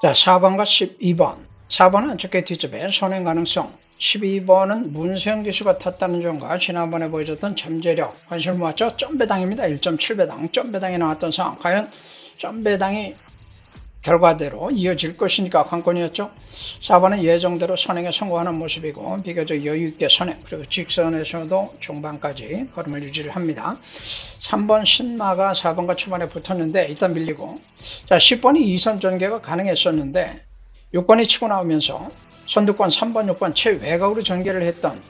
자, 4번과 12번. 4번은 안쪽에 뒤쪽에 선행 가능성, 12번은 문세영 기수가 탔다는 점과 지난번에 보여줬던 잠재력, 관심을 모았죠. 점배당입니다. 1.7배당, 점배당이 나왔던 상황. 과연 점배당이 결과대로 이어질 것이니까 관건이었죠. 4번은 예정대로 선행에 성공하는 모습이고 비교적 여유있게 선행, 그리고 직선에서도 중반까지 걸음을 유지를 합니다. 3번 신마가 4번과 초반에 붙었는데 일단 밀리고, 자 10번이 2선 전개가 가능했었는데 6번이 치고 나오면서 선두권 3번, 6번 최외곽으로 전개를 했던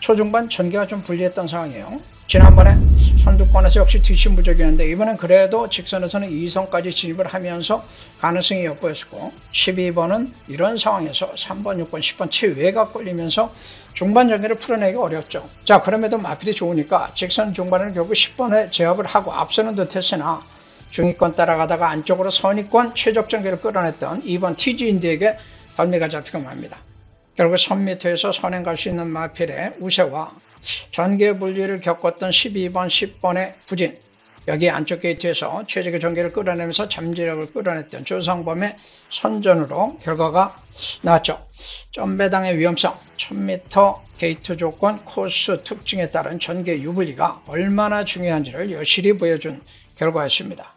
초중반 전개가 좀 불리했던 상황이에요. 지난번에 선두권에서 역시 뒷심부족이었는데 이번엔 그래도 직선에서는 2선까지 진입을 하면서 가능성이 엿보였고, 12번은 이런 상황에서 3번, 6번, 10번 최외곽 걸리면서 중반 전개를 풀어내기 어렵죠. 자, 그럼에도 마필이 좋으니까 직선 중반에는 결국 10번에 제압을 하고 앞서는 듯 했으나 중위권 따라가다가 안쪽으로 선위권 최적 전개를 끌어냈던 2번 TG인디에게 덜미가 잡히고 맙니다. 결국 선 밑에서 선행 갈 수 있는 마필의 우세와 전개 분리를 겪었던 12번, 10번의 부진, 여기 안쪽 게이트에서 최적의 전개를 끌어내면서 잠재력을 끌어냈던 조성범의 선전으로 결과가 나왔죠. 점배당의 위험성, 1000m 게이트 조건, 코스 특징에 따른 전개 유불리가 얼마나 중요한지를 여실히 보여준 결과였습니다.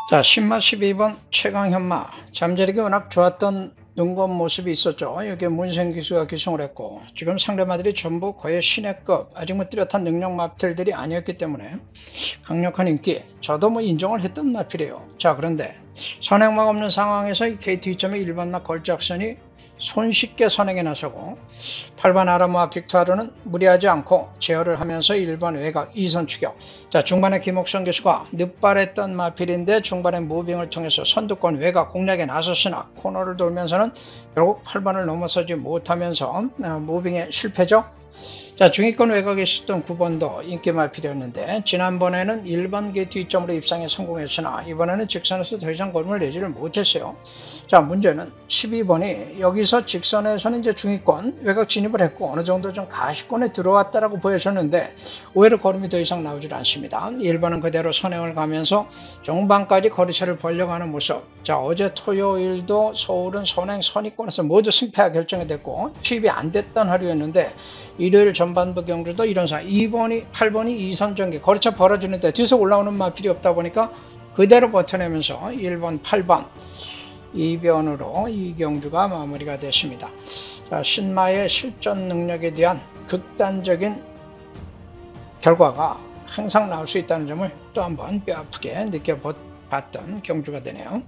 자, 신마 12번 최강현마, 잠재력이 워낙 좋았던 눈건 모습이 있었죠. 여기에 문세영 기수가 기승을 했고, 지금 상대마들이 전부 거의 신의급, 아직 뭐 뚜렷한 능력 마필들이 아니었기 때문에 강력한 인기, 저도 뭐 인정을 했던 마필이에요. 자, 그런데 선행막 없는 상황에서 이 게이트 2점의 1번나 걸작선이 손쉽게 선행에 나서고 8번 아라모와 빅토르는 무리하지 않고 제어를 하면서 1번 외곽 2선 추격. 자, 중반에 김옥선 교수가 늦발했던 마필인데 중반에 무빙을 통해서 선두권 외곽 공략에 나섰으나 코너를 돌면서는 결국 8번을 넘어서지 못하면서 무빙에 실패죠. 자, 중위권 외곽에 있었던 9번도 인기 마필이었는데 지난번에는 1번 게이트 2점으로 입상에 성공했으나 이번에는 직선에서 더 이상 걸음을 내지를 못했어요. 자, 문제는 12번이 여기서 직선에서는 이제 중위권 외곽 진입을 했고 어느 정도 좀 가시권에 들어왔다라고 보여졌는데 오히려 걸음이 더 이상 나오질 않습니다. 1번은 그대로 선행을 가면서 중반까지 거리차를 벌려가는 모습. 자, 어제 토요일도 서울은 선행 선위권에서 모두 승패가 결정이 됐고 투입이 안 됐던 하루였는데 일요일 전반부 경주도 이런 상황, 8번이 2선 전개 거리차 벌어지는데 뒤에서 올라오는 마필이 없다 보니까 그대로 버텨내면서 1번, 8번 이변으로 이 경주가 마무리가 됐습니다. 자, 신마의 실전 능력에 대한 극단적인 결과가 항상 나올 수 있다는 점을 또 한번 뼈아프게 느껴봤던 경주가 되네요.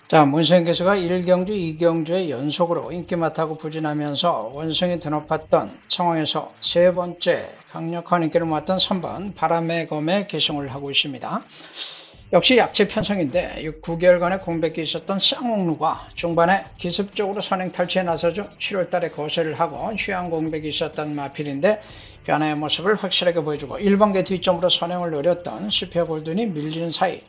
자, 문세영 교수가 1경주, 2경주의 연속으로 인기맛하고 부진하면서 원성이 드높았던 상황에서 세 번째 강력한 인기를 모았던 3번 바람의 검에 계승을 하고 있습니다. 역시 약체 편성인데 9개월간의 공백이 있었던 쌍옥루가 중반에 기습적으로 선행 탈취에 나서죠. 7월달에 거세를 하고 휴양 공백이 있었던 마필인데 변화의 모습을 확실하게 보여주고 1번 게이트 뒷점으로 선행을 노렸던 스페어골든이 밀린 사이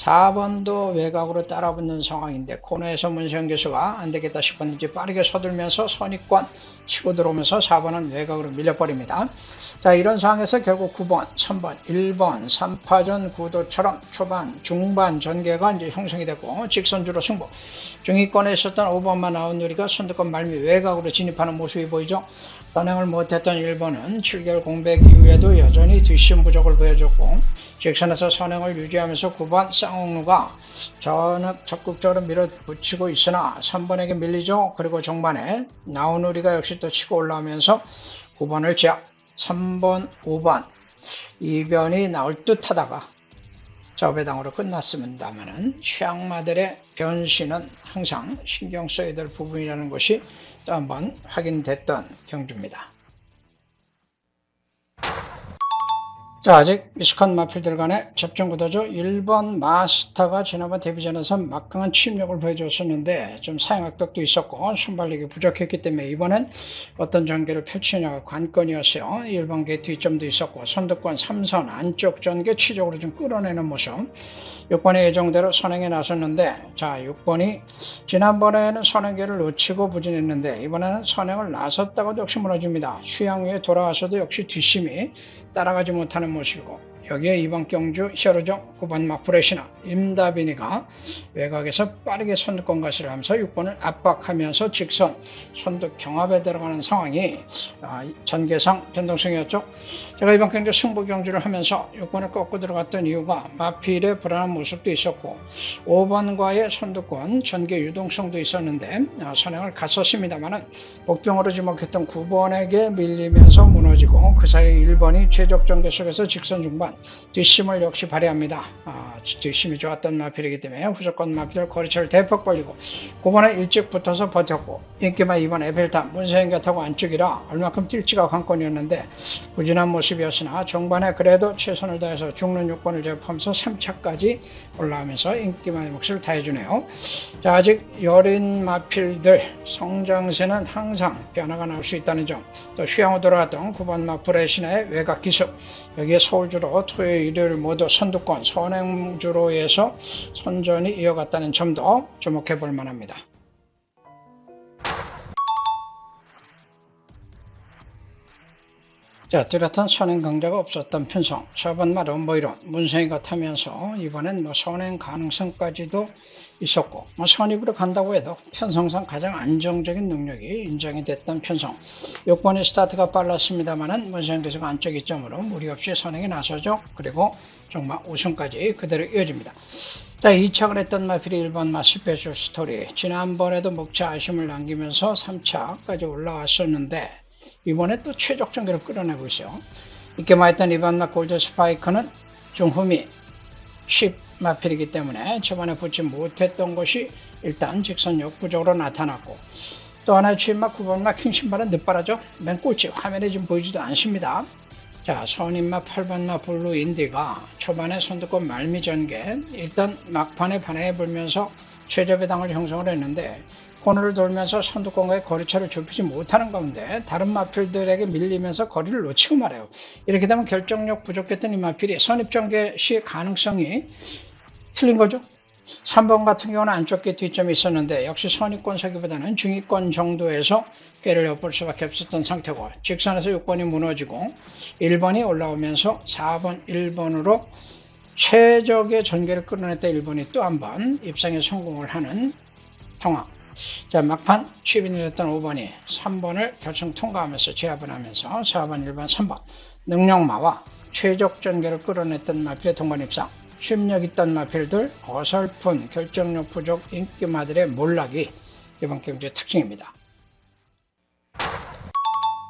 4번도 외곽으로 따라붙는 상황인데 코너에서 문세영 교수가 안되겠다 싶었는지 빠르게 서둘면서 선위권 치고 들어오면서 4번은 외곽으로 밀려버립니다. 자, 이런 상황에서 결국 9번, 3번, 1번 3파전 구도처럼 초반, 중반 전개가 이제 형성이 됐고 직선주로 승부. 중위권에 있었던 5번만 나온 누리가 선두권 말미 외곽으로 진입하는 모습이 보이죠. 선행을 못했던 1번은 7개월 공백 이후에도 여전히 뒷심 부족을 보여줬고 직선에서 선행을 유지하면서 9번 쌍옥루가 적극적으로 밀어붙이고 있으나 3번에게 밀리죠. 그리고 중반에 나온 우리가 역시 또 치고 올라오면서 9번을 제압, 3번, 5번 이변이 나올 듯 하다가 저배당으로 끝났습니다만은 휴양마들의 변신은 항상 신경 써야 될 부분이라는 것이 또 한번 확인됐던 경주입니다. 자, 아직 미숙한 마필들 간의 접전 구도죠. 1번 마스터가 지난번 데뷔전에서 막강한 취입력을 보여줬었는데 좀 사용학벽도 있었고 순발력이 부족했기 때문에 이번엔 어떤 전개를 펼치느냐가 관건이었어요. 1번 게이트 2점도 있었고 선두권 3선 안쪽 전개 취적으로 좀 끌어내는 모습. 6번이 예정대로 선행에 나섰는데, 자, 6번이 지난번에는 선행계를 놓치고 부진했는데 이번에는 선행을 나섰다가도 역시 무너집니다. 휴양 후에 돌아와서도 역시 뒷심이 따라가지 못하는 모습이고 여기에 이번 경주 히어로죠. 9번 마프레시나 임다빈이가 외곽에서 빠르게 선두권 가시를 하면서 6번을 압박하면서 직선 선두 경합에 들어가는 상황이 전개상 변동성이었죠. 제가 이번 경주 승부 경주를 하면서 6번을 꺾고 들어갔던 이유가 마필의 불안한 모습도 있었고 5번과의 선두권 전개 유동성도 있었는데 선행을 갔었습니다만은 복병으로 지목했던 9번에게 밀리면서 무너지고 그 사이 1번이 최적 전개 속에서 직선 중반 뒷심을 역시 발휘합니다. 뒷심이 좋았던 마필이기 때문에 후속권 마필 거리차를 대폭 벌리고 9번에 일찍 붙어서 버텼고 인기만 2번 에펠탑 문세영 곁하고 안쪽이라 얼마큼 뛸지가 관건이었는데 부진한 모습이었으나 중반에 그래도 최선을 다해서 죽는 6번을 제압하면서 3차까지 올라오면서 인기만의 몫을 다해주네요. 자, 아직 여린 마필들 성장세는 항상 변화가 나올 수 있다는 점, 또 휴양으로 돌아왔던 9번 마프레시나의 외곽 기습, 여기에 서울주로 토요일 일요일 모두 선두권 선행주로에서 선전이 이어갔다는 점도 주목해 볼 만합니다. 자, 뚜렷한 선행 강자가 없었던 편성, 4번 말 엄보이론 문세영 같으면서 이번엔 선행 가능성까지도 있었고 선입으로 간다고 해도 편성상 가장 안정적인 능력이 인정이 됐던 편성. 6번의 스타트가 빨랐습니다만은 문세영 계속 안쪽 이점으로 무리 없이 선행에 나서죠. 그리고 정말 우승까지 그대로 이어집니다. 자, 2착을 했던 마필이 1번 마 스페셜 스토리, 지난번에도 목차 아쉬움을 남기면서 3차까지 올라왔었는데 이번에 또 최적 전개를 끌어내고 있어요. 이렇게 말했던 2번 마 골드 스파이크는 중후미 칩 마필이기 때문에 저번에 붙지 못했던 것이 일단 직선 역부족으로 나타났고, 또 하나의 칩마 9번 마 킹신발은 늦바라죠. 맨 꼴찌 화면에 지금 보이지도 않습니다. 자, 선임마 8번 마 블루 인디가 초반에 선두권 말미 전개 일단 막판에 반해해 불면서 최저 배당을 형성을 했는데 코너를 돌면서 선두권과의 거리차를 좁히지 못하는 가운데 다른 마필들에게 밀리면서 거리를 놓치고 말아요. 이렇게 되면 결정력 부족했던 이 마필이 선입전개 시 가능성이 틀린 거죠. 3번 같은 경우는 안쪽에 뒷점이 있었는데 역시 선입권 서기보다는 중위권 정도에서 꾀를 엿볼 수밖에 없었던 상태고, 직선에서 6번이 무너지고 1번이 올라오면서 4번 1번으로 최적의 전개를 끌어냈던 1번이 또 한 번 입상에 성공을 하는 상황. 자, 막판 취입이 늘렸던 5번이 3번을 결승 통과하면서 제압을 하면서 4번, 1번, 3번 능력마와 최적 전개를 끌어냈던 마필의 동반 입상. 쉽력 있던 마필들 어설픈 결정력 부족 인기마들의 몰락이 이번 경주의 특징입니다.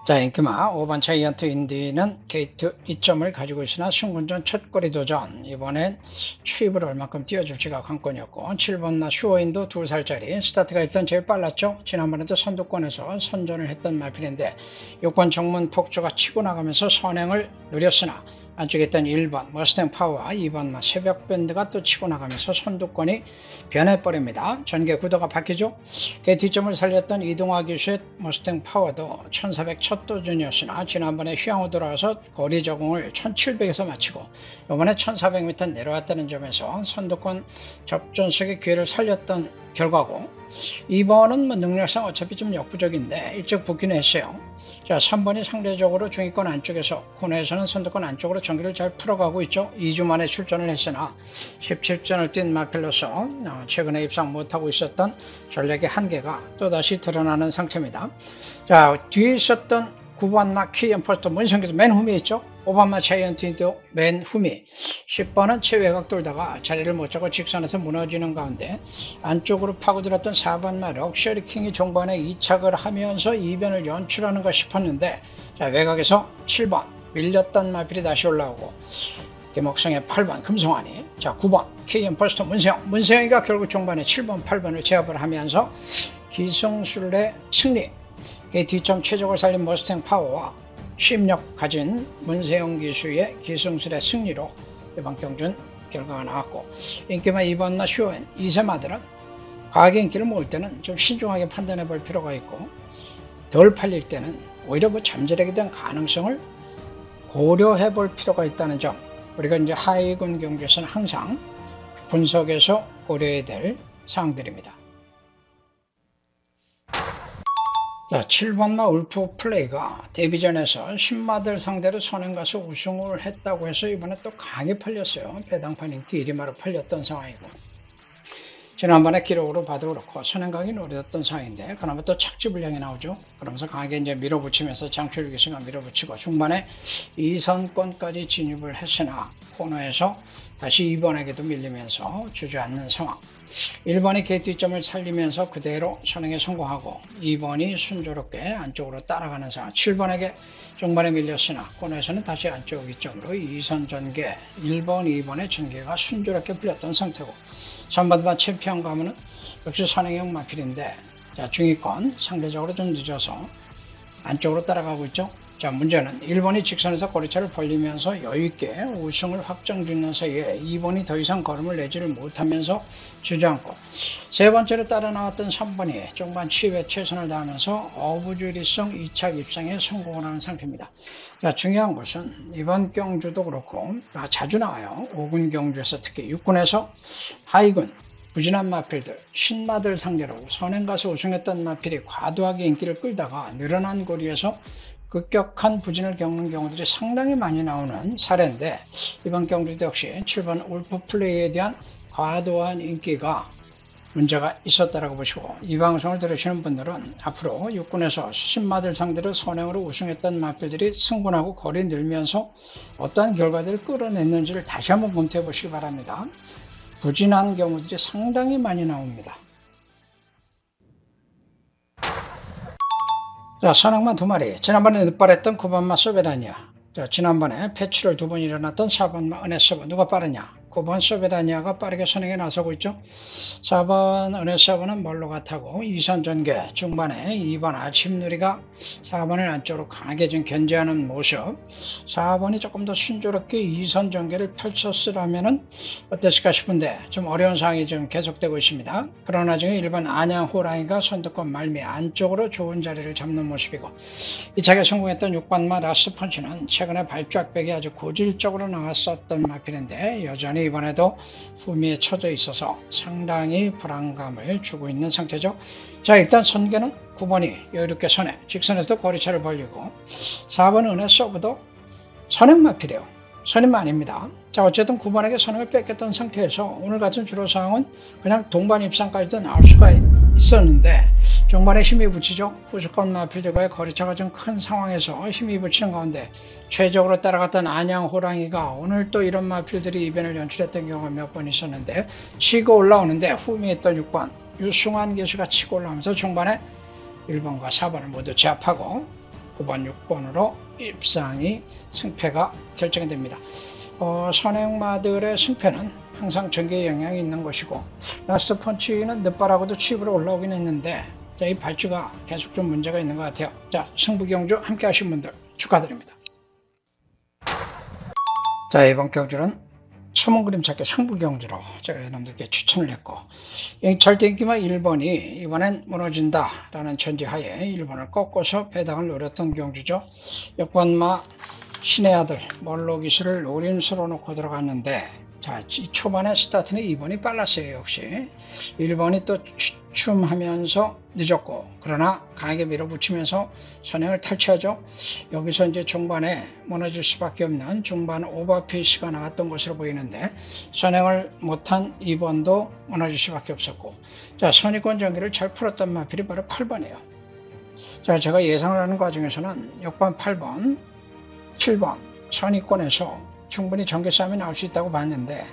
자, 인기마 5번 자이언트 인디는 게이트 2점을 가지고 있으나 승군전 첫 거리 도전, 이번엔 추입을 얼마큼 띄워줄지가 관건이었고, 7번 나 슈어인도 2살짜리 스타트가 일단 제일 빨랐죠. 지난번에도 선두권에서 선전을 했던 마필인데 6번 정문 폭주가 치고 나가면서 선행을 누렸으나 안쪽에 있던 1번 머스탱 파워와 2번 마 새벽 밴드가 또 치고 나가면서 선두권이 변해버립니다. 전개 구도가 바뀌죠. 뒷점을 살렸던 이동화 기수의 머스탱 파워도 1400 첫 도전이었으나 지난번에 휴양으로 돌아와서 거리 적응을 1700에서 마치고 이번에 1400m 내려왔다는 점에서 선두권 접전석의 기회를 살렸던 결과고, 2번은 뭐 능력상 어차피 좀 역부족인데 일찍 붙기는 했어요. 자, 3번이 상대적으로 중위권 안쪽에서 코너에서는 선두권 안쪽으로 전기를 잘 풀어가고 있죠. 2주 만에 출전을 했으나 17전을 뛴 마필로서 최근에 입상 못하고 있었던 전략의 한계가 또다시 드러나는 상태입니다. 자, 뒤에 있었던 9번 마 키엠퍼스터 문성기도 맨 후미에 있죠. 5번 마 자이언트도 맨 후미, 10번은 최외곽 돌다가 자리를 못 잡고 직선에서 무너지는 가운데 안쪽으로 파고들었던 4번 마 럭셔리 킹이 종반에 2착을 하면서 이변을 연출하는가 싶었는데, 자, 외곽에서 7번 밀렸던 마필이 다시 올라오고 개목성의 8번 금성환이, 자 9번 KM퍼스터 문세영이가 결국 종반에 7번 8번을 제압을 하면서 기성술의 승리, 뒷점 최적을 살린 머스탱 파워와 취입력 가진 문세영 기수의 기승술의 승리로 이번 경주는 결과가 나왔고, 인기만 2번 나 슈어엔 2세 마들은 과하게 인기를 모을 때는 좀 신중하게 판단해 볼 필요가 있고, 덜 팔릴 때는 오히려 잠재력에 대한 가능성을 고려해 볼 필요가 있다는 점, 우리가 이제 하위군 경주에서는 항상 분석해서 고려해야 될 사항들입니다. 자, 7번마 울프 플레이가 데뷔전에서 신마들 상대로 선행 가서 우승을 했다고 해서 이번에 또 강하게 팔렸어요. 배당판 인기 1위마로 팔렸던 상황이고, 지난번에 기록으로 봐도 그렇고 선행각이 노렸던 상황인데 그나마 또 착지 분량이 나오죠. 그러면서 강하게 이제 밀어붙이면서 장출 기승가 밀어붙이고 중반에 2선권까지 진입을 했으나 코너에서 다시 2번에게도 밀리면서 주저앉는 상황. 1번이 게이트점을 살리면서 그대로 선행에 성공하고 2번이 순조롭게 안쪽으로 따라가는 상황. 7번에게 중반에 밀렸으나 코너에서는 다시 안쪽 이점으로 2선 전개 1번, 2번의 전개가 순조롭게 풀렸던 상태고, 3번만 챔피언 가면은 역시 선행형 마필인데, 자, 중위권 상대적으로 좀 늦어서 안쪽으로 따라가고 있죠. 자, 문제는 1번이 직선에서 거리차를 벌리면서 여유있게 우승을 확정짓는 사이에 2번이 더 이상 걸음을 내지를 못하면서 주저앉고, 세 번째로 따라 나왔던 3번이 중반 취입에 최선을 다하면서 어부주리성 2차 입상에 성공을 하는 상태입니다. 자, 중요한 것은 이번 경주도 그렇고 자주 나와요. 5군 경주에서 특히 6군에서 하위군 부진한 마필들, 신마들 상대로 선행가서 우승했던 마필이 과도하게 인기를 끌다가 늘어난 거리에서 급격한 부진을 겪는 경우들이 상당히 많이 나오는 사례인데, 이번 경주도 역시 7번 울프 플레이에 대한 과도한 인기가 문제가 있었다라고 보시고, 이 방송을 들으시는 분들은 앞으로 육군에서 신마들 상대로 선행으로 우승했던 마필들이 승분하고 거리 늘면서 어떠한 결과들을 끌어냈는지를 다시 한번 검토해 보시기 바랍니다. 부진한 경우들이 상당히 많이 나옵니다. 자, 선행만 2마리. 지난번에 늦발했던 9번마 소베라니아. 자, 지난번에 패출을 2번 일어났던 4번마 은혜서버. 누가 빠르냐? 9번 소베라니아가 빠르게 선행에 나서고 있죠. 4번 은혜서버는 멀로가 타고 2선 전개. 중반에 2번 아침누리가 4번을 안쪽으로 강하게 좀 견제하는 모습. 4번이 조금 더 순조롭게 2선 전개를 펼쳤으라면 어땠을까 싶은데 좀 어려운 상황이 좀 계속되고 있습니다. 그러나 지금 1번 안양 호랑이가 선두권 말미 안쪽으로 좋은 자리를 잡는 모습이고, 이 차게 성공했던 6번마 라스트 펀치는 최근에 발쫙백이 아주 고질적으로 나왔었던 마필인데 여전히 이번에도 후미에 처져 있어서 상당히 불안감을 주고 있는 상태죠. 자, 일단 선계는 9번이 여유롭게 선행, 직선에서도 거리차를 벌리고, 4번 은혜 서브도 선행 마필이에요. 선임 아닙니다. 자, 어쨌든 9번에게 선행을 뺏겼던 상태에서 오늘 같은 주로 상황은 그냥 동반 입상까지도 나올 수가 있었는데 중반에 힘이 붙이죠. 후수권 마필들과의 거리차가 좀 큰 상황에서 힘이 붙이는 가운데 최적으로 따라갔던 안양 호랑이가 오늘 또 이런 마필들이 이변을 연출했던 경우가 몇 번 있었는데 치고 올라오는데 후미했던 6번 유승환 교수가 치고 올라오면서 중반에 1번과 4번을 모두 제압하고 9번, 6번으로 입상이 승패가 결정이 됩니다. 선행마들의 승패는 항상 전개에 영향이 있는 것이고, 라스트 펀치는 늦발하고도 취입으로 올라오긴 했는데 자, 이 발주가 계속 좀 문제가 있는 것 같아요. 자, 승부경주 함께 하신 분들 축하드립니다. 자, 이번 경주는 숨은 그림 찾기 승부경주로 제가 여러분들께 추천을 했고, 절대 인기마 1번이 이번엔 무너진다 라는 전제하에 1번을 꺾어서 배당을 노렸던 경주죠. 역번마 신의 아들 멀로 기술을 노림수로 놓고 들어갔는데, 자, 이 초반에 스타트는 2번이 빨랐어요. 역시 1번이 또 주춤하면서 늦었고, 그러나 강하게 밀어붙이면서 선행을 탈취하죠. 여기서 이제 중반에 무너질 수밖에 없는 중반 오버페이스가 나왔던 것으로 보이는데 선행을 못한 2번도 무너질 수밖에 없었고, 자, 선의권 전개를 잘 풀었던 마필이 바로 8번이에요. 자, 제가 예상을 하는 과정에서는 6번, 8번, 7번 선의권에서 충분히 전개 싸움이 나올 수 있다고 봤는데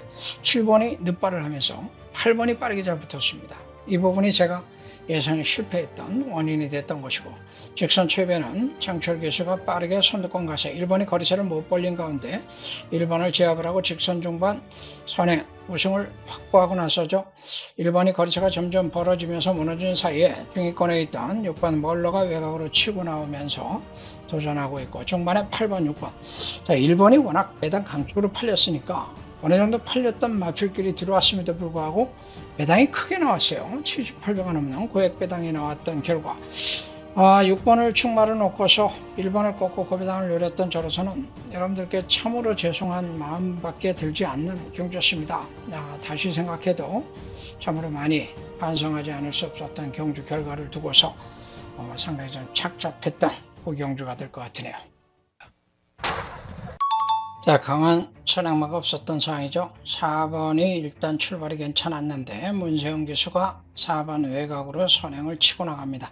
7번이 늦발을 하면서 8번이 빠르게 잘 붙었습니다. 이 부분이 제가 예상에 실패했던 원인이 됐던 것이고, 직선 최배는 장철 교수가 빠르게 선두권 가서 1번이 거리차를 못 벌린 가운데 1번을 제압을 하고 직선 중반 선행 우승을 확보하고 나서죠. 1번이 거리차가 점점 벌어지면서 무너지는 사이에 중위권에 있던 6번 멀러가 외곽으로 치고 나오면서 도전하고 있고, 중반에 8번, 6번. 자, 1번이 워낙 배당 강쪽으로 팔렸으니까 어느 정도 팔렸던 마필끼리 들어왔음에도 불구하고 배당이 크게 나왔어요. 78배가 넘는 고액 배당이 나왔던 결과 6번을 충마로 놓고서 1번을 꺾고 고배당을 노렸던 저로서는 여러분들께 참으로 죄송한 마음밖에 들지 않는 경주였습니다. 다시 생각해도 참으로 많이 반성하지 않을 수 없었던 경주 결과를 두고서 상당히 좀 착잡했던 고경주가 될 것 같으네요. 자, 강한 선행마가 없었던 상황이죠. 4번이 일단 출발이 괜찮았는데 문세영 기수가 4번 외곽으로 선행을 치고 나갑니다.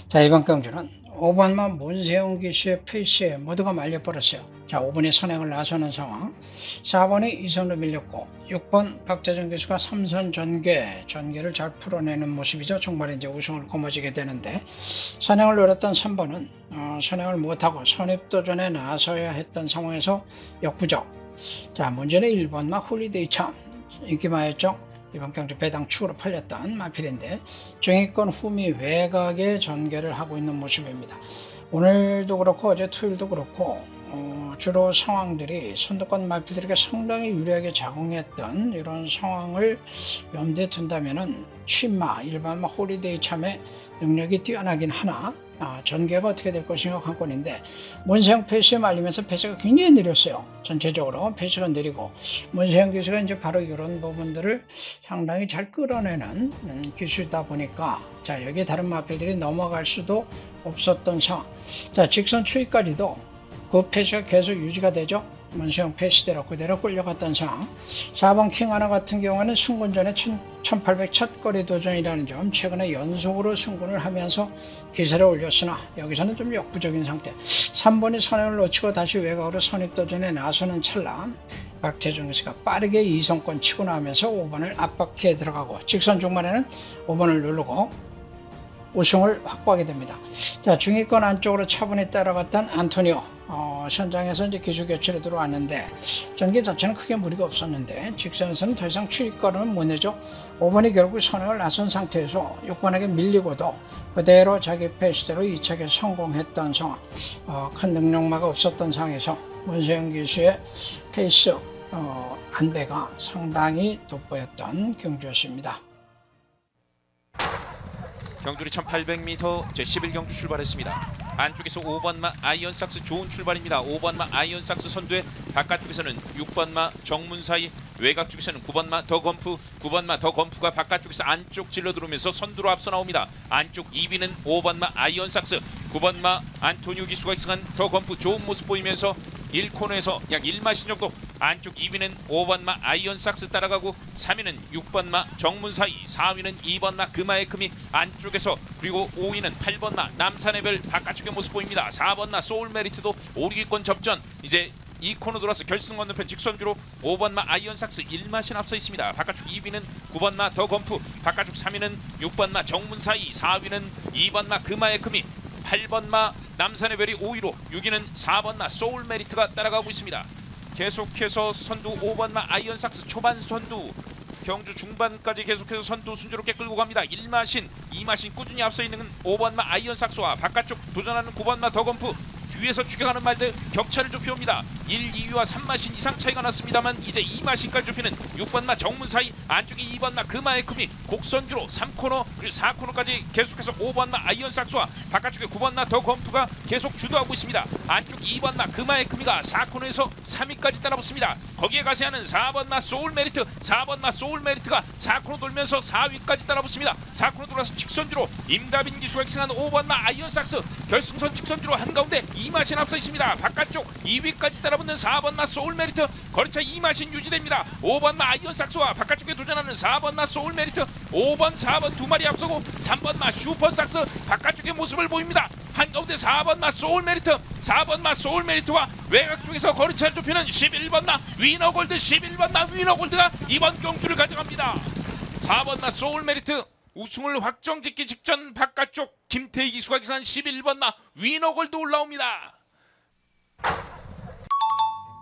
자, 이번 경주는 5번만 문세영 기수의 페이스에 모두가 말려버렸어요. 자, 5번이 선행을 나서는 상황, 4번이 2선으로 밀렸고 6번 박재정 기수가 3선 전개를 잘 풀어내는 모습이죠. 중반에 이제 우승을 거머쥐게 되는데, 선행을 노렸던 3번은 선행을 못하고 선입도전에 나서야 했던 상황에서 역부족. 자, 문제는 1번마 홀리데이 참 인기마였죠. 이번 경주 배당 축으로 팔렸던 마필인데 중위권 후미 외곽에 전개를 하고 있는 모습입니다. 오늘도 그렇고 어제 토요일도 그렇고 주로 상황들이 선두권 마필들에게 상당히 유리하게 작용했던 이런 상황을 염두에 둔다면은 취마, 일반마 홀리데이 참의 능력이 뛰어나긴 하나 전개가 어떻게 될 것인가 관건인데, 문세영 페이스에 말리면서 페이스가 굉장히 느렸어요. 전체적으로 페이스가 느리고 문세영 기수가 이제 바로 이런 부분들을 상당히 잘 끌어내는 기수이다 보니까 자, 여기에 다른 마필들이 넘어갈 수도 없었던 상황. 자, 직선 추위까지도 그 페이스가 계속 유지가 되죠. 문세영 페이스대로 그대로 끌려갔던 상황. 4번 킹하나 같은 경우는 승군전에 1800 첫거리 도전이라는 점, 최근에 연속으로 승군을 하면서 기세를 올렸으나 여기서는 좀 역부족인 상태. 3번이 선행을 놓치고 다시 외곽으로 선입도전에 나서는 찰나 박태종 기수가 빠르게 2선권 치고 나오면서 5번을 압박해 들어가고 직선 중반에는 5번을 누르고 우승을 확보하게 됩니다. 자, 중위권 안쪽으로 차분히 따라갔던 안토니오 현장에서 이제 기수 교체로 들어왔는데 전개 자체는 크게 무리가 없었는데 직선에서는 더 이상 추위권을 못 내죠. 5번이 결국 선행을 나선 상태에서 6번에게 밀리고도 그대로 자기 페이스대로 2차에 성공했던 상황. 큰 능력마가 없었던 상황에서 문세영 기수의 페이스 안배가 상당히 돋보였던 경주였습니다. 경주리 1800m 제11경주 출발했습니다. 안쪽에서 5번마 아이언삭스 좋은 출발입니다. 5번마 아이언삭스 선두에 바깥쪽에서는 6번마 정문사이, 외곽 쪽에서는 9번마 더검프, 9번마 더검프가 바깥쪽에서 안쪽 질러 들어오면서 선두로 앞서 나옵니다. 안쪽 2위는 5번마 아이언삭스, 9번마 안토니오 기수가 이승한 더검프 좋은 모습 보이면서 1코너에서 약 1마신 정도. 안쪽 2위는 5번마 아이언삭스 따라가고 3위는 6번마 정문사이, 4위는 2번마 금아의금이 안쪽에서, 그리고 5위는 8번마 남산의별 바깥쪽의 모습 보입니다. 4번마 소울메리트도 5위권 접전. 이제 2코너 돌아서 결승 건너편 직선주로 5번마 아이언삭스 1마신 앞서 있습니다. 바깥쪽 2위는 9번마 더검프, 바깥쪽 3위는 6번마 정문사이, 4위는 2번마 금아의금이, 8번마 남산의 별이 5위로 6위는 4번마 소울메리트가 따라가고 있습니다. 계속해서 선두 5번마 아이언삭스 초반 선두, 경주 중반까지 계속해서 선두 순조롭게 끌고 갑니다. 1마신, 2마신 꾸준히 앞서 있는 5번마 아이언삭스와 바깥쪽 도전하는 9번마 더검프, 뒤에서 추격하는 말들 격차를 좁혀옵니다. 1, 2위와 3마신 이상 차이가 났습니다만 이제 2마신까지 좁히는 6번마 정문사이, 안쪽에 2번마 금아의금이 곡선주로 3코너 그리고 4코너까지 계속해서 5번마 아이언삭스와 바깥쪽에 9번마 더검프가 계속 주도하고 있습니다. 안쪽 2번마 금아의금이가 4코너에서 3위까지 따라붙습니다. 거기에 가세하는 4번마 소울메리트, 4번마 소울메리트가 4코너 돌면서 4위까지 따라붙습니다. 4코너 돌아서 직선주로 임다빈 기수가 엑승한 5번마 아이언삭스, 결승선 직선주로 한가운데 2마신 앞서 있습니다. 바깥쪽 2위까지 따라붙는 4번마 소울메리트, 거리차 2마신 유지됩니다. 5번마 아이언삭스와 바깥쪽에 도전하는 4번마 소울메리트, 5번 4번 두 마리 앞서고 3번마 슈퍼삭스 바깥쪽의 모습을 보입니다. 한가운데 4번마 소울메리트, 4번마 소울메리트와 외곽 쪽에서 거리차를 좁히는 11번마 위너골드, 11번마 위너골드가 이번 경주를 가져갑니다. 4번마 소울메리트 우승을 확정짓기 직전 바깥쪽 김태희 기수가 기사한 11번마 위너골드 올라옵니다.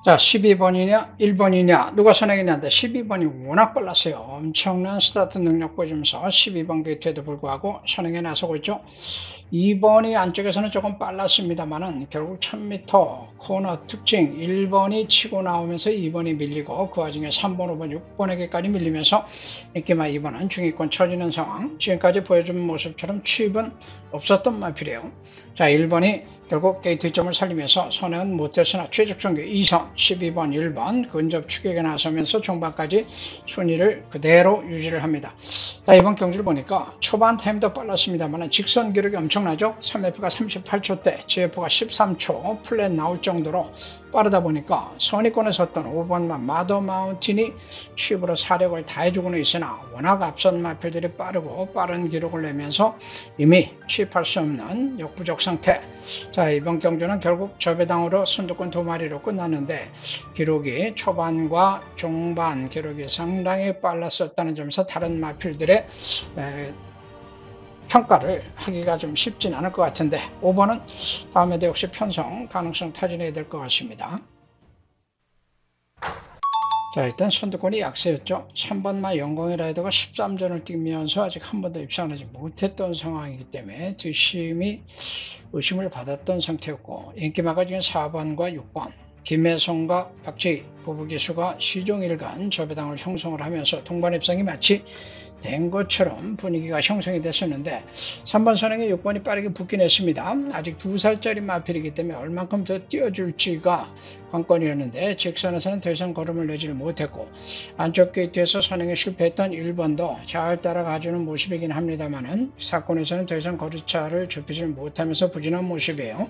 자, 12번이냐 1번이냐 누가 선행했냐인데 12번이 워낙 빨랐어요. 엄청난 스타트 능력 보여주면서 12번 게이트에도 불구하고 선행에 나서고 있죠. 2번이 안쪽에서는 조금 빨랐습니다만은 결국 1000m 코너 특징 1번이 치고 나오면서 2번이 밀리고 그 와중에 3번, 5번, 6번에게까지 밀리면서 인기마 2번은 중위권 처지는 상황. 지금까지 보여준 모습처럼 추입은 없었던 마필이에요. 자, 1번이 결국 게이트 점을 살리면서 선행은 못했으나 최적 전개 2선, 12번, 1번 근접 추격에 나서면서 종반까지 순위를 그대로 유지를 합니다. 자, 이번 경주를 보니까 초반 타임도 빨랐습니다만 직선 기록이 엄청나죠. 3F가 38초대, GF가 13초, 플랫 나올 정도로 빠르다 보니까 선의권에 섰던 5번마 마더 마운틴이 취입으로 사력을 다해주고는 있으나 워낙 앞선 마필들이 빠르고 빠른 기록을 내면서 이미 취입할 수 없는 역부족 상태. 자, 이번 경주는 결국 저배당으로 선두권 2마리로 끝났는데 기록이 초반과 중반 기록이 상당히 빨랐었다는 점에서 다른 마필들의 평가를 하기가 좀 쉽진 않을 것 같은데 5번은 다음에도 역시 편성 가능성 타진해야 될 것 같습니다. 자, 일단 선두권이 약세였죠. 3번마 영광의 라이더가 13전을 뛰면서 아직 한 번도 입상을 하지 못했던 상황이기 때문에 뒷심이 의심을 받았던 상태였고 인기마가 지금 4번과 6번 김혜성과 박재희 부부기수가 시종일관 저배당을 형성을 하면서 동반 입상이 마치 된 것처럼 분위기가 형성이 됐었는데 3번 선행에 6번이 빠르게 붙긴 했습니다. 아직 2살짜리 마필이기 때문에 얼만큼 더 뛰어줄지가 관건이었는데 직선에서는 더 이상 걸음을 내지를 못했고 안쪽 게이트에서 선행에 실패했던 1번도 잘 따라가주는 모습이긴 합니다만은 사건에서는 더 이상 거리차를 좁히지 못하면서 부진한 모습이에요.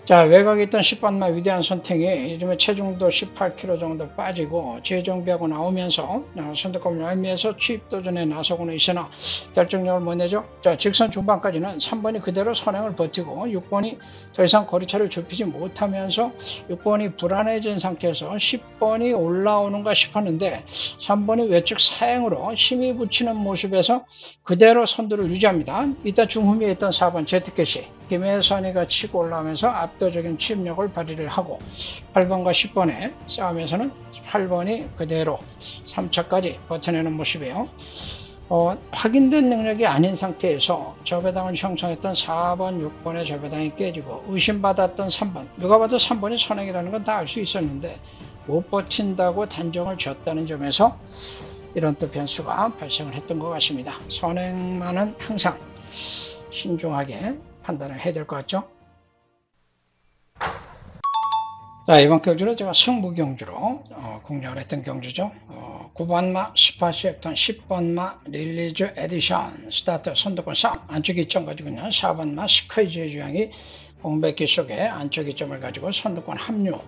자, 외곽에 있던 10번마 위대한 선택이 이름의 체중도 18kg 정도 빠지고 재정비하고 나오면서 선두권 멀미에서 취입 도전에 나서고는 있으나 결정력을 못 내죠. 자, 직선 중반까지는 3번이 그대로 선행을 버티고 6번이 더 이상 거리차를 좁히지 못하면서 6번이 불안해진 상태에서 10번이 올라오는가 싶었는데 3번이 외측 사행으로 힘이 붙이는 모습에서 그대로 선두를 유지합니다. 이따 중후미에 있던 4번 제트켓이 김혜선이가 치고 올라오면서 압도적인 취입력을 발휘를 하고 8번과 10번의 싸움에서는 8번이 그대로 3차까지 버텨내는 모습이에요. 확인된 능력이 아닌 상태에서 저배당을 형성했던 4번, 6번의 저배당이 깨지고 의심받았던 3번, 누가 봐도 3번이 선행이라는 건 다 알 수 있었는데 못 버틴다고 단정을 줬다는 점에서 이런 또 변수가 발생을 했던 것 같습니다. 선행만은 항상 신중하게 판단을 해야 될 것 같죠. 자, 이번 경주는 제가 승부 경주로 공략을 했던 경주죠. 9번마 스파시액턴 10번마 릴리즈 에디션 스타트 선두권 상 안쪽 2점 가지고 있는 4번마 스카이즈의 주양이 공백기 속에 안쪽 2점을 가지고 선두권 합류.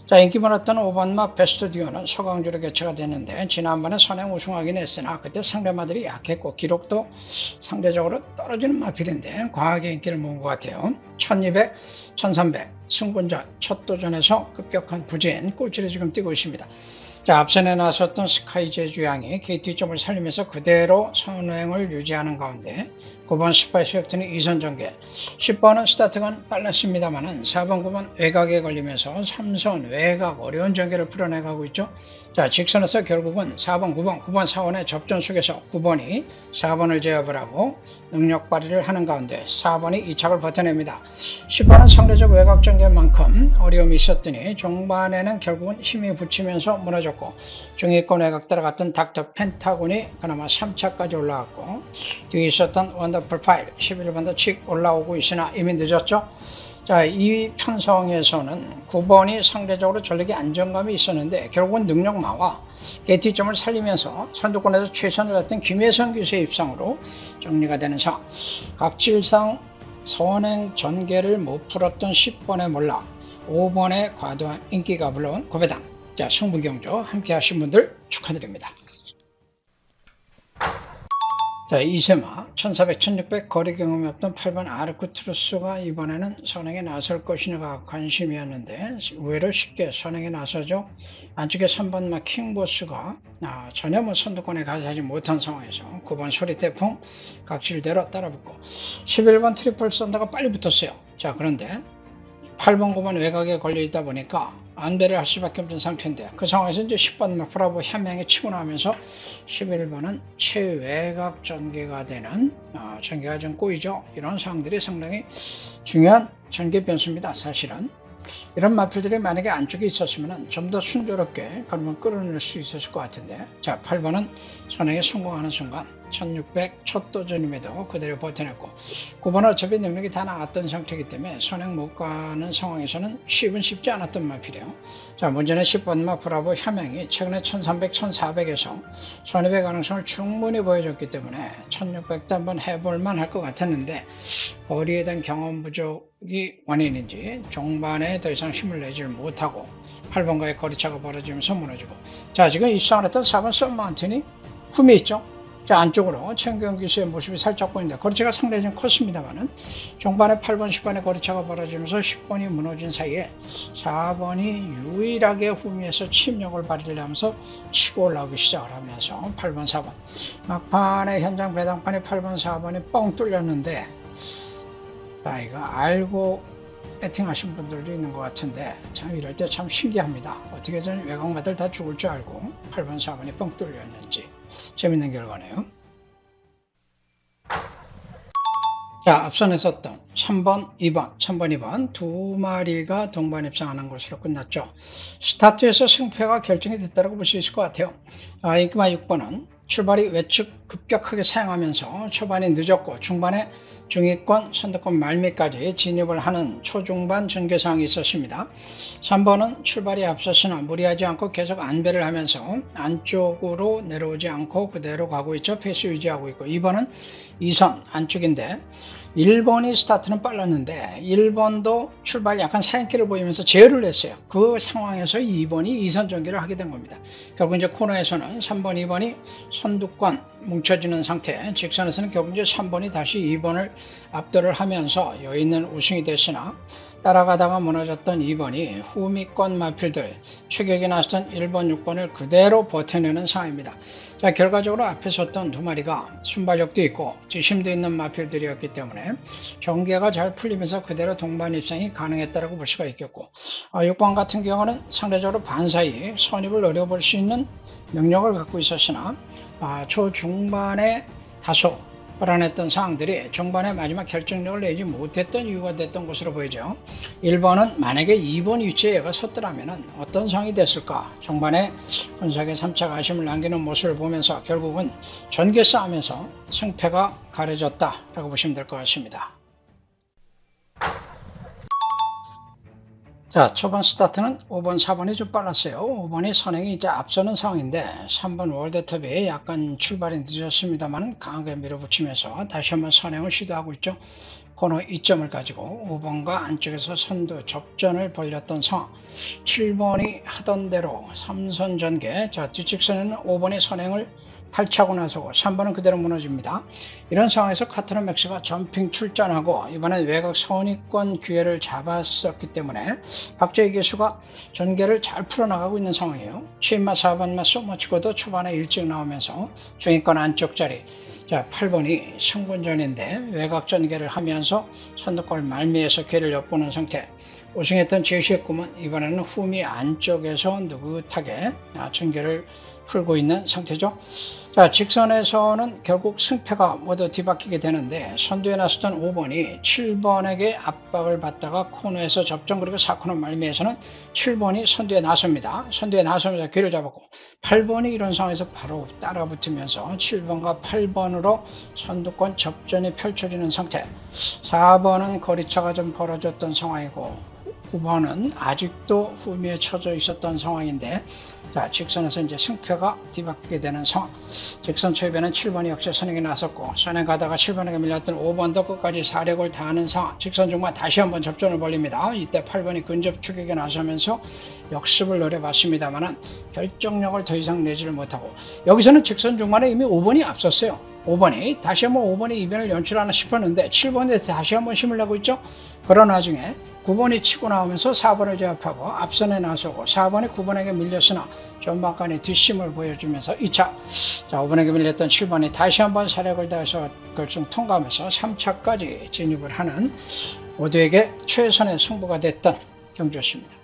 자, 인기 많았던 5번마 베스트 듀오는 소강주로 개최가 됐는데 지난번에 선행 우승하긴 했으나 그때 상대마들이 약했고 기록도 상대적으로 떨어지는 마필인데 과하게 인기를 모은 것 같아요. 1200, 1300 승분전 첫 도전에서 급격한 부진 꼴찌를 지금 뛰고 있습니다. 자, 앞선에 나섰던 스카이제 주양이 게이트 점을 살리면서 그대로 선행을 유지하는 가운데 9번 스파이스 혁튼이 2선 전개, 10번은 스타트가 빨랐습니다만은 4번, 9번 외곽에 걸리면서 3선 외곽 어려운 전개를 풀어내가고 있죠. 자, 직선에서 결국은 4번, 9번, 9번, 4번의 접전 속에서 9번이 4번을 제압을 하고 능력 발휘를 하는 가운데 4번이 2착을 버텨냅니다. 10번은 상대적 외곽 전개만큼 어려움이 있었더니 중반에는 결국은 힘이 붙이면서 무너졌고 중위권 외곽 따라갔던 닥터 펜타곤이 그나마 3차까지 올라왔고 뒤에 있었던 원더풀 파일 11번도 칙 올라오고 있으나 이미 늦었죠. 자, 이 편성에서는 9번이 상대적으로 전력의 안정감이 있었는데 결국은 능력마와 게이트점을 살리면서 선두권에서 최선을 다했던 김혜선 기수의 입상으로 정리가 되는 상황. 각질상 선행 전개를 못 풀었던 10번의 몰락, 5번의 과도한 인기가 물러온 고배당. 자, 승부경주 함께 하신 분들 축하드립니다. 자, 2세마 1400, 1600 거리 경험이 없던 8번 아르쿠트루스가 이번에는 선행에 나설 것이냐가 관심이었는데 의외로 쉽게 선행에 나서죠. 안쪽에 3번마 킹보스가 전혀 선두권에 가지 못한 상황에서 9번 소리태풍 각질대로 따라붙고 11번 트리플 썬더가 빨리 붙었어요. 자, 그런데 8번, 9번 외곽에 걸려있다 보니까 안배를 할 수밖에 없는 상태인데 그 상황에서 이제 10번 프라보 현명히 치고 나면서 11번은 최외곽 전개가 되는 전개가 좀 꼬이죠. 이런 상황들이 상당히 중요한 전개 변수입니다. 사실은 이런 마필들이 만약에 안쪽에 있었으면 좀 더 순조롭게 걸음을 끌어낼 수 있었을 것 같은데 자, 8번은 선행에 성공하는 순간 1600 첫 도전임에도 그대로 버텨냈고 9번은 어차피 능력이 다 나왔던 상태이기 때문에 선행 못 가는 상황에서는 취입은 쉽지 않았던 마필이에요. 자, 문제는 10번마 브라보 혐양이 최근에 1300, 1400에서 선입의 가능성을 충분히 보여줬기 때문에 1600도 한번 해볼만 할 것 같았는데 거리에 대한 경험 부족이 원인인지 종반에 더 이상 힘을 내지 못하고 8번과의 거리차가 벌어지면서 무너지고, 자, 지금 입상을 했던 4번 썬마운틴이 흠이 있죠. 자, 안쪽으로 최은경 기수의 모습이 살짝 보이는데 거리차가 상당히 좀 컸습니다만은 종반에 8번, 10번의 거리차가 벌어지면서 10번이 무너진 사이에 4번이 유일하게 후미에서 침력을 발휘하면서 치고 올라오기 시작을 하면서 8번, 4번 막판에 현장 배당판에 8번, 4번이 뻥 뚫렸는데, 자, 이거 알고 배팅하신 분들도 있는 것 같은데 참 이럴 때 참 신기합니다. 어떻게 전 외곽마들 다 죽을 줄 알고 8번, 4번이 뻥 뚫렸는지 재밌는 결과네요. 자, 앞선에 썼던 3번, 2번, 3번, 2번 두 마리가 동반 입상하는 것으로 끝났죠. 스타트에서 승패가 결정이 됐다고 볼 수 있을 것 같아요. 인기마 6번은 출발이 외측 급격하게 사용하면서 초반이 늦었고 중반에 중위권, 선두권 말미까지 진입을 하는 초중반 전개사항이 있었습니다. 3번은 출발이 앞섰으나 무리하지 않고 계속 안배를 하면서 안쪽으로 내려오지 않고 그대로 가고 있죠. 페이스 유지하고 있고, 2번은 2선 안쪽인데 1번이 스타트는 빨랐는데 1번도 출발 약간 사인기를 보이면서 제어를 했어요. 그 상황에서 2번이 2선 전개를 하게 된 겁니다. 결국 이제 코너에서는 3번, 2번이 선두권 뭉쳐지는 상태, 직선에서는 결국 이제 3번이 다시 2번을 압도를 하면서 여유있는 우승이 됐으나 따라가다가 무너졌던 2번이 후미권 마필들 추격에 나섰던 1번, 6번을 그대로 버텨내는 상황입니다. 자, 결과적으로 앞에 섰던 두 마리가 순발력도 있고 지심도 있는 마필들이었기 때문에 전개가 잘 풀리면서 그대로 동반 입상이 가능했다고 볼 수가 있겠고, 6번 같은 경우는 상대적으로 반사이 선입을 노려볼 수 있는 능력을 갖고 있었으나 초중반에 다소 불안했던 상황들이 중반에 마지막 결정력을 내지 못했던 이유가 됐던 것으로 보이죠. 1번은 만약에 2번 위치에 얘가 섰더라면 어떤 상황이 됐을까? 중반에 혼석의 3차 아쉬움을 남기는 모습을 보면서 결국은 전개 싸움에서 승패가 가려졌다라고 보시면 될 것 같습니다. 자, 초반 스타트는 5번, 4번이 좀 빨랐어요. 5번이 선행이 이제 앞서는 상황인데 3번 월드톱이 약간 출발이 늦었습니다만 강하게 밀어붙이면서 다시 한번 선행을 시도하고 있죠. 코너 2점을 가지고 5번과 안쪽에서 선두 접전을 벌였던 상황. 7번이 하던 대로 3선 전개. 자, 뒷직선에는 5번이 선행을 탈취하고 나서고 3번은 그대로 무너집니다. 이런 상황에서 카트너 맥스가 점핑 출전하고 이번엔 외곽 선위권 기회를 잡았었기 때문에 박재희 기수가 전개를 잘 풀어나가고 있는 상황이에요. 취입마 4번마 쏘머치고도 초반에 일찍 나오면서 중위권 안쪽 자리. 자, 8번이 승분전인데 외곽 전개를 하면서 선두골 말미에서 기회를 엿보는 상태. 우승했던 제시의 꿈은 이번에는 후미 안쪽에서 느긋하게 전개를 풀고 있는 상태죠. 자, 직선에서는 결국 승패가 모두 뒤바뀌게 되는데 선두에 나섰던 5번이 7번에게 압박을 받다가 코너에서 접전, 그리고 4코너 말미에서는 7번이 선두에 나섭니다. 선두에 나서면서 기회를 잡았고 8번이 이런 상황에서 바로 따라붙으면서 7번과 8번으로 선두권 접전이 펼쳐지는 상태. 4번은 거리차가 좀 벌어졌던 상황이고 9번은 아직도 후미에 쳐져 있었던 상황인데, 자, 직선에서 이제 승패가 뒤바뀌게 되는 상황. 직선 초입에는 7번이 역시 선행에 나섰고, 선행 가다가 7번에게 밀렸던 5번도 끝까지 사력을 다하는 상황. 직선 중반 다시 한번 접전을 벌립니다. 이때 8번이 근접 추격에 나서면서 역습을 노려봤습니다만 결정력을 더 이상 내지를 못하고, 여기서는 직선 중반에 이미 5번이 앞섰어요. 5번이 다시 한번 5번이 이변을 연출하나 싶었는데 7번에 다시 한번 힘을 내고 있죠. 그런 와중에 9번이 치고 나오면서 4번을 제압하고 앞선에 나서고 4번이 9번에게 밀렸으나 전반간의 뒷심을 보여주면서 2차, 자, 5번에게 밀렸던 7번이 다시 한번 사력을 다해서 결승 통과하면서 3차까지 진입을 하는 모두에게 최선의 승부가 됐던 경주였습니다.